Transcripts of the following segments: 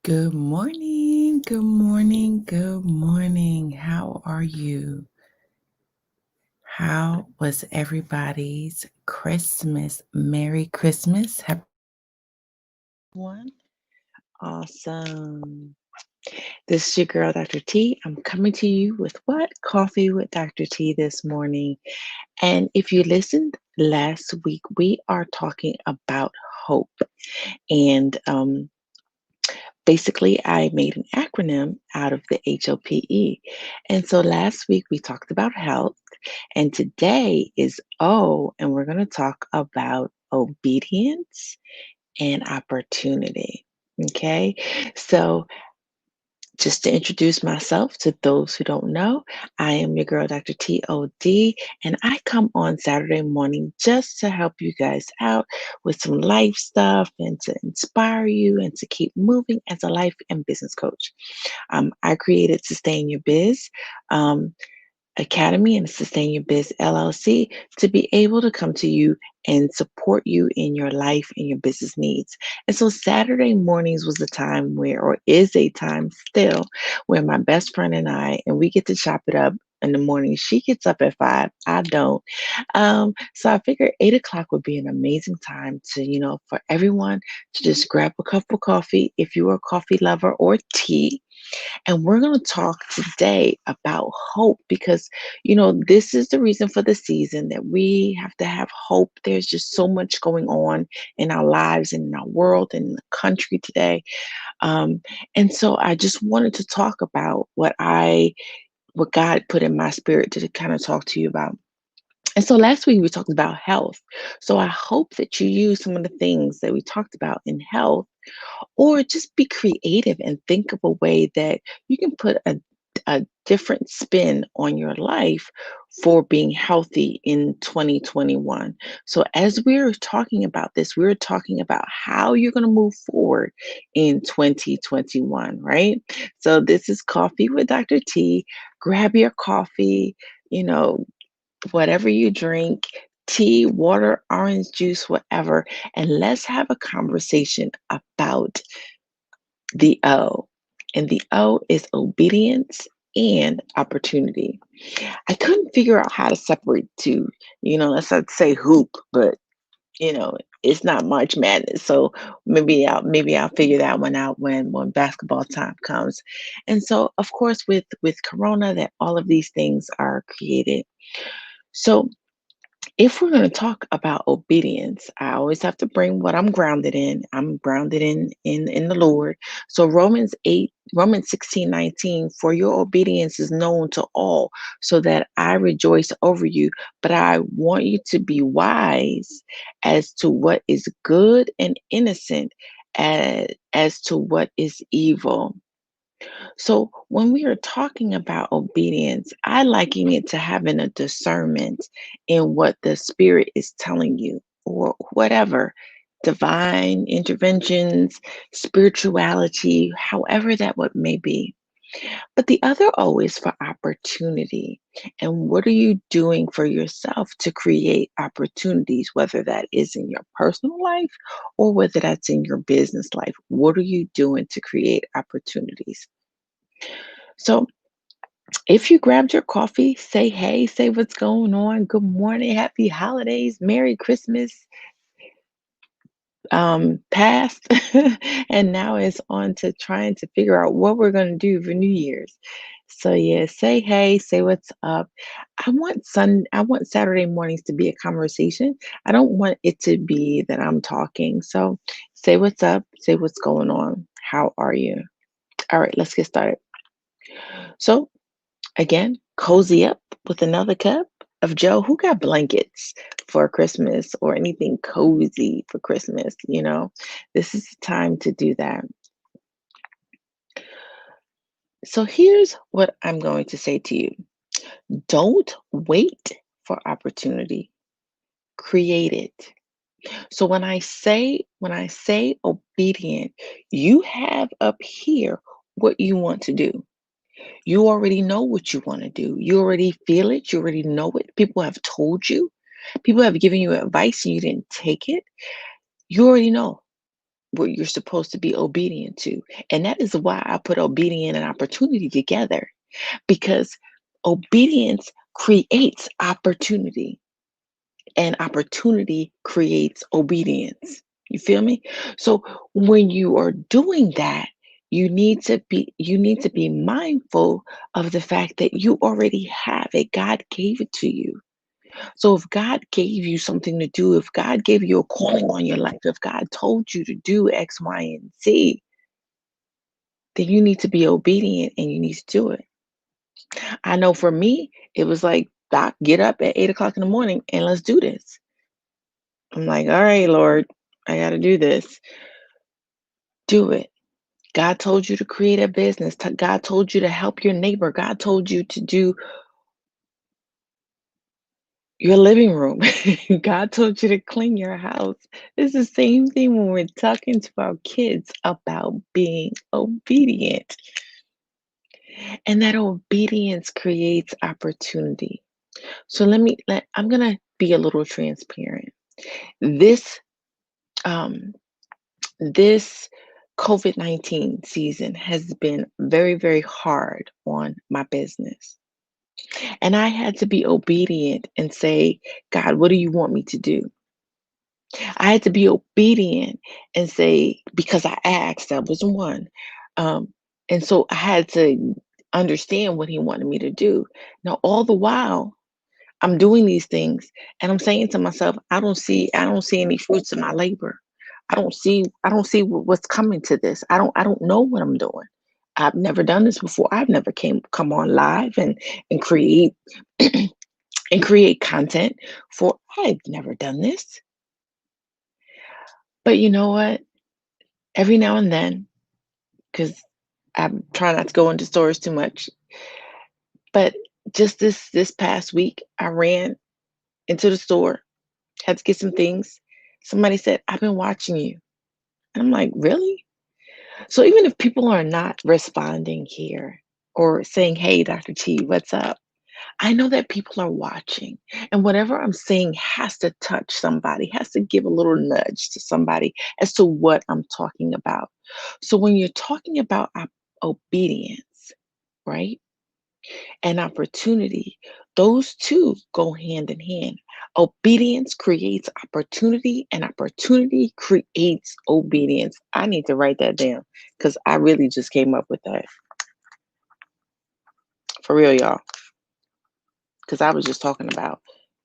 Good morning, good morning, good morning. How are you? How was everybody's Christmas? Merry Christmas. Happy one. Awesome. This is your girl, Dr. T. I'm coming to you with what? Coffee with Dr. T this morning. And if you listened last week, we are talking about hope. And basically, I made an acronym out of the HOPE. And so last week we talked about health, and today is O, and we're going to talk about obedience and opportunity. Okay, so just to introduce myself to those who don't know, I am your girl, Dr. TOD, and I come on Saturday morning just to help you guys out with some life stuff and to inspire you and to keep moving as a life and business coach. I created Sustain Your Biz. Academy and Sustain Your Biz LLC to be able to come to you and support you in your life and your business needs. And so Saturday mornings was a time where, or is a time still, where my best friend and and we get to chop it up in the morning. She gets up at 5, I don't. So I figured 8 o'clock would be an amazing time to, for everyone to just grab a cup of coffee if you're a coffee lover or tea, and we're going to talk today about hope because, this is the reason for the season that we have to have hope. There's just so much going on in our lives and in our world and in the country today. Um, and so I just wanted to talk about what God put in my spirit to kind of talk to you about. And so last week we talked about health. So I hope that you use some of the things that we talked about in health, or just be creative and think of a way that you can put a different spin on your life for being healthy in 2021. So, as we're talking about this, we're talking about how you're going to move forward in 2021, right? So, this is Coffee with Dr. T. Grab your coffee, you know, whatever you drink, tea, water, orange juice, whatever, and let's have a conversation about the O. And the O is obedience and opportunity. I couldn't figure out how to separate two. Let's not say hoop, but it's not March Madness. So maybe I'll figure that one out when basketball time comes. And so of course with Corona that all of these things are created. So if we're going to talk about obedience, I always have to bring what I'm grounded in. I'm grounded in the Lord. So Romans 16:19, for your obedience is known to all, so that I rejoice over you. But I want you to be wise as to what is good and innocent as to what is evil. So when we are talking about obedience, I liken it to having a discernment in what the spirit is telling you or whatever, divine interventions, spirituality, however that what may be. But the other O is for opportunity. And what are you doing for yourself to create opportunities, whether that is in your personal life or whether that's in your business life? What are you doing to create opportunities? So if you grabbed your coffee, say hey, say what's going on. Good morning, happy holidays, Merry Christmas, past, and now it's on to trying to figure out what we're going to do for New Year's. So yeah, say hey, say what's up. I want Saturday mornings to be a conversation. I don't want it to be that I'm talking. So say what's up, say what's going on. How are you? All right, let's get started. So again, cozy up with another cup of Joe. Who got blankets for Christmas or anything cozy for Christmas? This is the time to do that. So here's what I'm going to say to you. Don't wait for opportunity. Create it. So when I say obedient, you have up here what you want to do. You already know what you want to do. You already feel it. You already know it. People have told you. People have given you advice and you didn't take it. You already know. what you're supposed to be obedient to. And that is why I put obedient and opportunity together, because obedience creates opportunity and opportunity creates obedience. You feel me? So when you are doing that, you need to be mindful of the fact that you already have it. God gave it to you. So if God gave you something to do, if God gave you a calling on your life, if God told you to do X, Y, and Z, then you need to be obedient and you need to do it. I know for me, it was like, Doc, get up at 8 o'clock in the morning and let's do this. I'm like, all right, Lord, I got to do this. Do it. God told you to create a business. God told you to help your neighbor. God told you to do your living room. God told you to clean your house. It's the same thing when we're talking to our kids about being obedient. And that obedience creates opportunity. So I'm gonna be a little transparent. This um this COVID-19 season has been very, very hard on my business. And I had to be obedient and say, God, what do you want me to do? I had to be obedient and say, because I asked, that was one. Um, and so I had to understand what he wanted me to do. Now, all the while, I'm doing these things and I'm saying to myself, I don't see any fruits of my labor. I don't see what's coming to this. I don't know what I'm doing. I've never done this before. I've never come on live and create and create content for I've never done this. But you know what? Every now and then, because I'm trying not to go into stories too much, but just this past week, I ran into the store, had to get some things. Somebody said, I've been watching you. And I'm like, really? So even if people are not responding here or saying, hey, Dr. T, what's up? I know that people are watching, and whatever I'm saying has to touch somebody, has to give a little nudge to somebody as to what I'm talking about. So when you're talking about obedience, right, and opportunity, those two go hand in hand. Obedience creates opportunity, and opportunity creates obedience. I need to write that down because I really just came up with that for real, y'all. Because I was just talking about,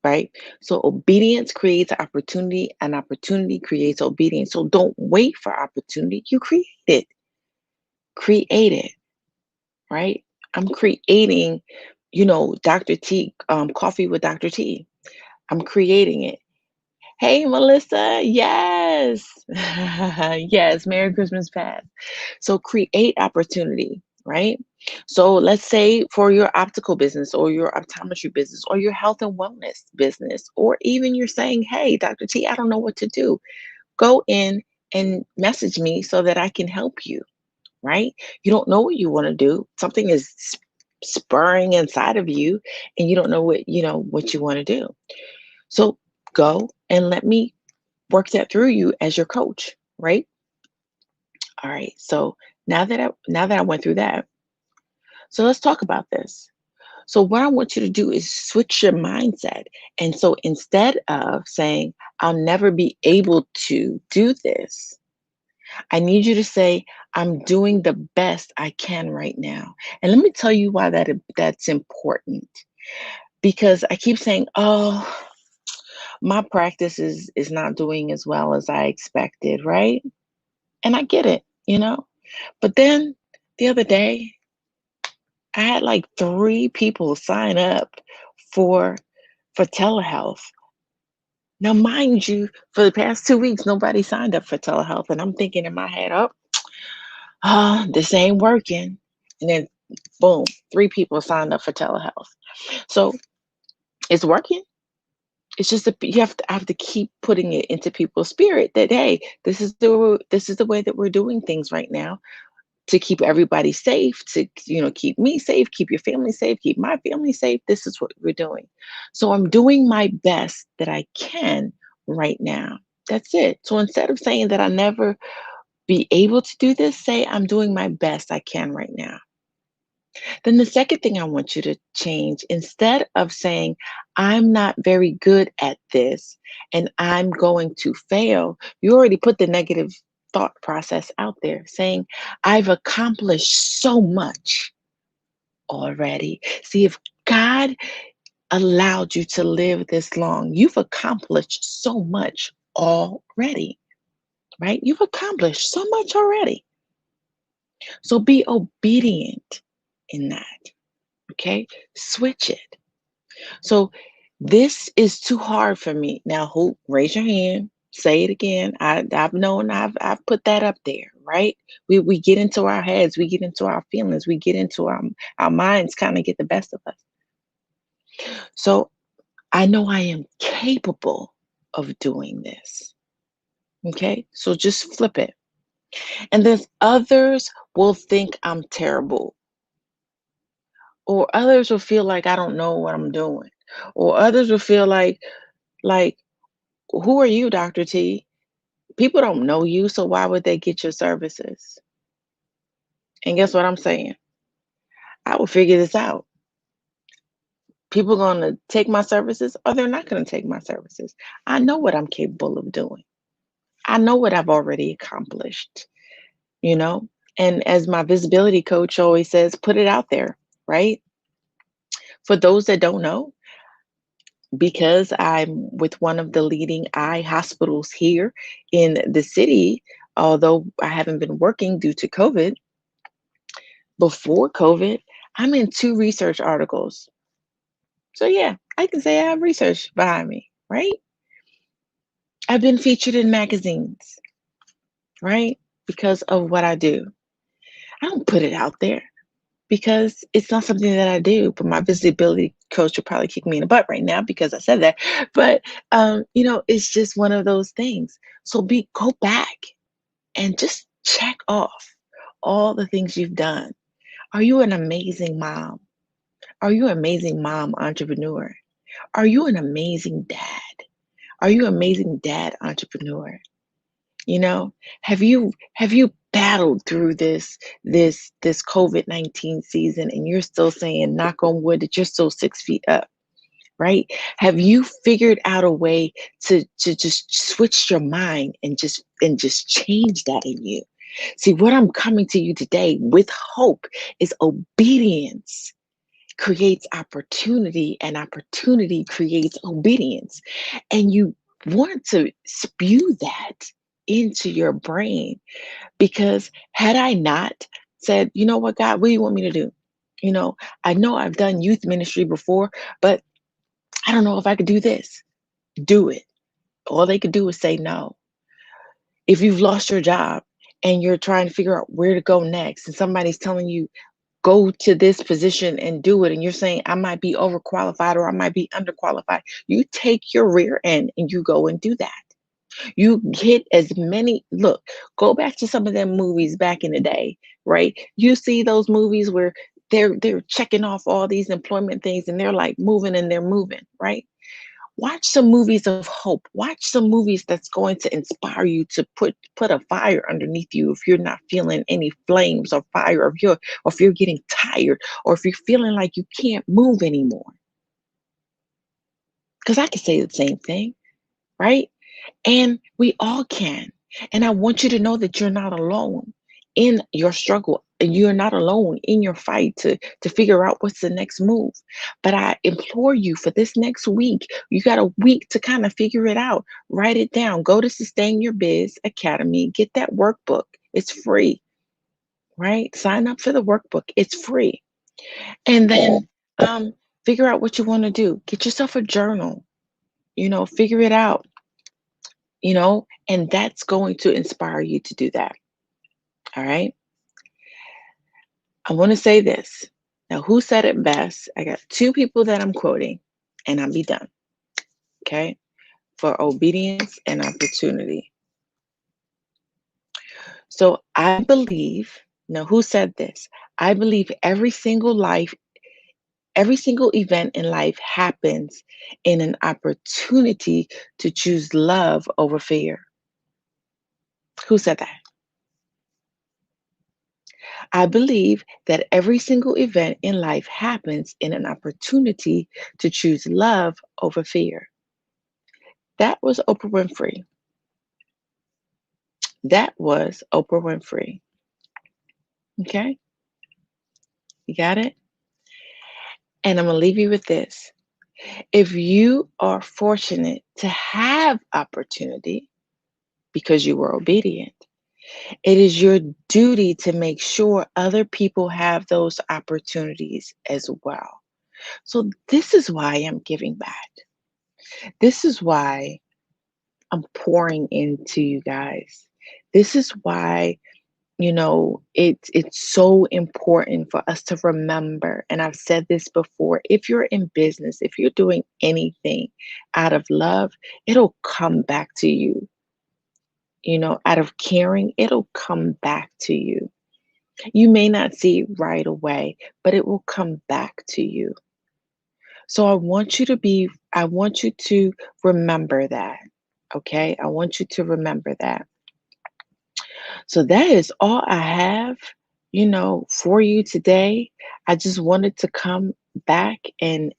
right? So obedience creates opportunity, and opportunity creates obedience. So don't wait for opportunity. You create it. Create it, right? I'm creating, Dr. T, coffee with Dr. T. I'm creating it. Hey, Melissa. Yes. Yes. Merry Christmas past. So create opportunity, right? So let's say for your optical business or your optometry business or your health and wellness business, or even you're saying, hey, Dr. T, I don't know what to do. Go in and message me so that I can help you, right? You don't know what you want to do. Something is spurring inside of you and you don't know what you want to do. So go and let me work that through you as your coach, right? All right. So now that I went through that, so let's talk about this. So what I want you to do is switch your mindset. And so instead of saying, I'll never be able to do this, I need you to say, I'm doing the best I can right now. And let me tell you why that's important. Because I keep saying, oh, my practice is not doing as well as I expected, right? And I get it. But then the other day, I had like 3 people sign up for for telehealth. Now, mind you, for the past 2 weeks, nobody signed up for telehealth, and I'm thinking in my head, this ain't working. And then, boom, 3 people signed up for telehealth. So it's working. It's just that you have to keep putting it into people's spirit that hey, this is the way that we're doing things right now to keep everybody safe, to keep me safe, keep your family safe, keep my family safe. This is what we're doing. So I'm doing my best that I can right now. That's it. So instead of saying that I never be able to do this, say, I'm doing my best I can right now. Then the second thing I want you to change, instead of saying, I'm not very good at this and I'm going to fail, you already put the negative thought process out there saying, I've accomplished so much already. See, if God allowed you to live this long, you've accomplished so much already, right? You've accomplished so much already. So be obedient in that, okay? Switch it. So this is too hard for me. Now, who raise your hand, say it again. I've known I've put that up there, right? We get into our heads, we get into our feelings, we get into our minds kind of get the best of us. So I know I am capable of doing this. Okay. So just flip it. And then others will think I'm terrible, or others will feel like I don't know what I'm doing, or others will feel like, who are you, Dr. T? People don't know you, so why would they get your services? And guess what I'm saying? I will figure this out. People going to take my services or they're not going to take my services. I know what I'm capable of doing. I know what I've already accomplished, you know? And as my visibility coach always says, put it out there, right? For those that don't know, because I'm with one of the leading eye hospitals here in the city, although I haven't been working due to COVID, before COVID, I'm in two research articles. So, yeah, I can say I have research behind me, right? I've been featured in magazines, right? Because of what I do. I don't put it out there because it's not something that I do. But my visibility coach will probably kick me in the butt right now because I said that. But it's just one of those things. So go back and just check off all the things you've done. Are you an amazing mom? Are you an amazing mom entrepreneur? Are you an amazing dad? Are you an amazing dad entrepreneur? You know, have you battled through this COVID-19 season and you're still saying, knock on wood, that you're still 6 feet up, right? Have you figured out a way to just switch your mind and just change that in you? See, what I'm coming to you today with hope is obedience creates opportunity, and opportunity creates obedience. And you want to spew that into your brain, because had I not said, you know what, God, what do you want me to do? I know I've done youth ministry before, but I don't know if I could do this. Do it. All they could do is say no. If you've lost your job and you're trying to figure out where to go next, and somebody's telling you, go to this position and do it, and you're saying, I might be overqualified or I might be underqualified, you take your rear end and you go and do that. You hit as many, look, go back to some of them movies back in the day, right? You see those movies where they're checking off all these employment things and they're like moving and they're moving, right? Watch some movies of hope. Watch some movies that's going to inspire you to put a fire underneath you if you're not feeling any flames or fire, or if you're getting tired, or if you're feeling like you can't move anymore. Because I can say the same thing, right? And we all can. And I want you to know that you're not alone in your struggle. And you're not alone in your fight to figure out what's the next move. But I implore you, for this next week, you got a week to kind of figure it out. Write it down. Go to Sustain Your Biz Academy. Get that workbook. It's free, right? Sign up for the workbook. It's free. And then figure out what you want to do. Get yourself a journal. Figure it out, and that's going to inspire you to do that. All right. I want to say this. Now, who said it best? I got two people that I'm quoting, and I'll be done. Okay. For obedience and opportunity. So I believe, now who said this? I believe every single event in life happens in an opportunity to choose love over fear. Who said that? I believe that every single event in life happens in an opportunity to choose love over fear. That was Oprah Winfrey. That was Oprah Winfrey. Okay, you got it? And I'm going to leave you with this. If you are fortunate to have opportunity because you were obedient, it is your duty to make sure other people have those opportunities as well. So, this is why I'm giving back. This is why I'm pouring into you guys. This is why, it's so important for us to remember. And I've said this before, if you're in business, if you're doing anything out of love, it'll come back to you. Out of caring, it'll come back to you. You may not see it right away, but it will come back to you. So I want you to remember that. Okay. I want you to remember that. So that is all I have, for you today. I just wanted to come back and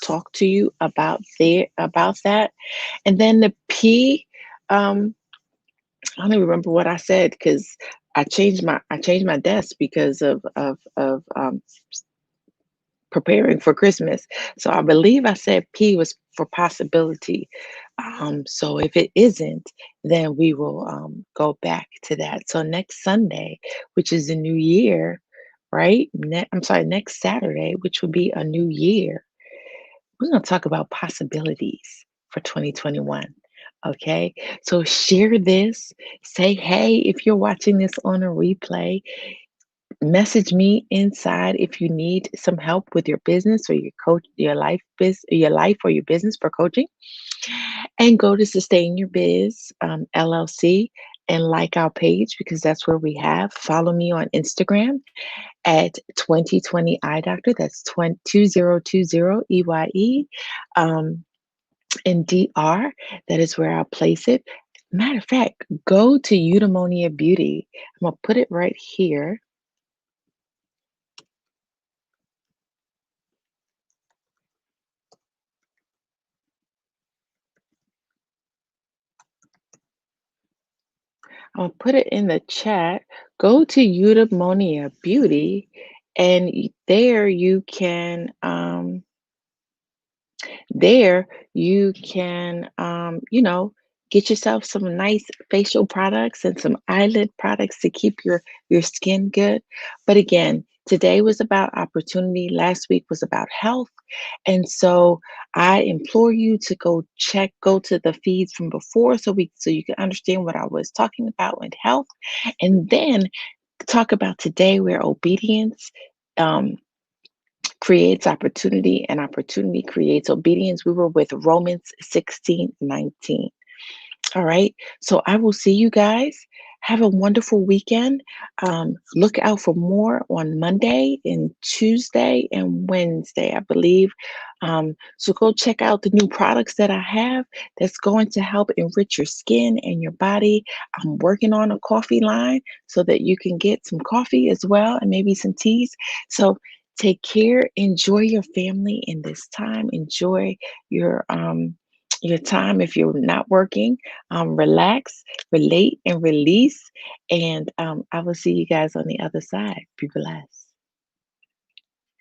talk to you about that. And then the P, I don't even remember what I said because I changed my desk because of preparing for Christmas. So I believe I said P was for possibility. So if it isn't, then we will go back to that. So next Sunday, which is the new year, right? I'm sorry, next Saturday, which would be a new year, we're going to talk about possibilities for 2021. Okay. So share this. Say, hey, if you're watching this on a replay, message me inside if you need some help with your business or your life or your business for coaching. And go to Sustain Your Biz LLC and like our page because that's where we have. Follow me on Instagram at 2020 eye doctor. That's 2020 EYE. Um, in DR, that is where I'll place it. Matter of fact, go to Eudaimonia Beauty. I'm gonna put it right here. I'll put it in the chat. Go to Eudaimonia Beauty, and there you can get yourself some nice facial products and some eyelid products to keep your skin good. But again, today was about opportunity. Last week was about health. And so I implore you to go to the feeds from before so you can understand what I was talking about with health. And then talk about today where obedience um, creates opportunity and opportunity creates obedience. We were with Romans 16:19. All right. So I will see you guys. Have a wonderful weekend. Look out for more on Monday and Tuesday and Wednesday, I believe. So go check out the new products that I have that's going to help enrich your skin and your body. I'm working on a coffee line so that you can get some coffee as well and maybe some teas. So take care. Enjoy your family in this time. Enjoy your um your time if you're not working. Relax, relate, and release. And I will see you guys on the other side. Be blessed.